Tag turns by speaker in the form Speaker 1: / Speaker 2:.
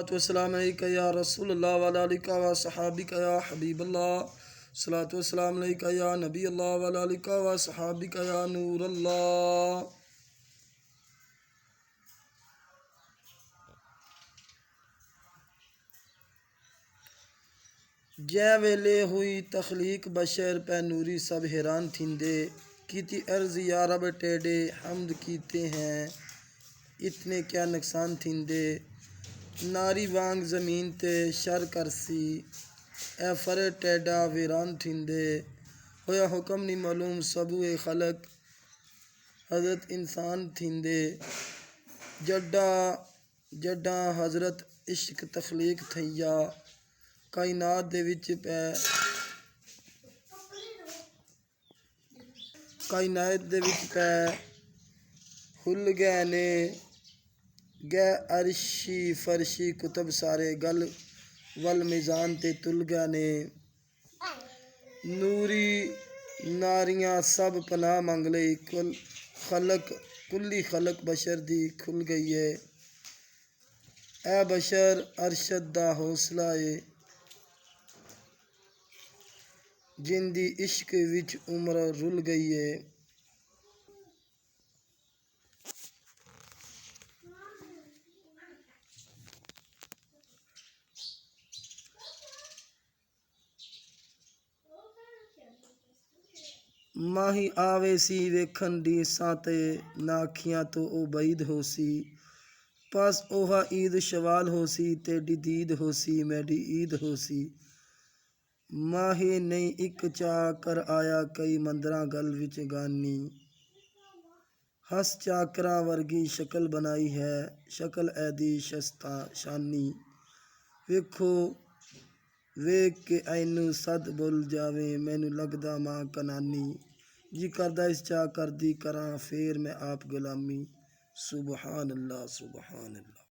Speaker 1: الصلاۃ والسلام علیکہ یا رسول اللہ وعلی آلکہ و صحابکہ یا حبیب اللہ، الصلاۃ والسلام علیکہ یا نبی اللہ وعلی آلکہ و صحابکہ یا نور اللہ۔ جے ویلے ہوئی تخلیق بشر پہ نوری سب حیران تھیندے، کیتی عرض یا رب ٹیڈے حمد کیتے ہیں اتنے کیا نقصان تھیندے، ناری وانگ زمین تے شر کرسی اے فرے ٹیڈا ویران تھیندے، ہویا حکم نہیں معلوم سبوئے خلق حضرت انسان تھیندے، جڈاں حضرت عشق تخلیق تھیا کائنات دے وچ پہ ہل گئے نے گئے عرشی فرشی کتب سارے گل ول میزان تے تل گئے نے، نوری ناریاں سب پناہ منگ لئی کلی خلق بشر دی کھل گئی ہے، اے بشر ارشد دا حوصلہ اے جن دی عشق وچ عمر رل گئی ہے۔ ماہی آوے سی ویکھن دیساں تے نہ اکھیاں تو او بعید ہو سی، پس اوہا عید شوال ہو سی تیڈی دید ہو سی میڈی عید ہو سی، ماہی نہیں اک چا کر آیا کئی مندراں گل وچ گانی، ہس چاکراں ورگی شکل بنائی ہے شکل ایدی شستہ شانی، ویکھو ویکھ کے اینوں صد بھل جاویں مینوں لگدا ماں کنانی، جی کردہ اس چا کردی کراں پھر میں آپ غلامی، سبحان اللہ سبحان اللہ۔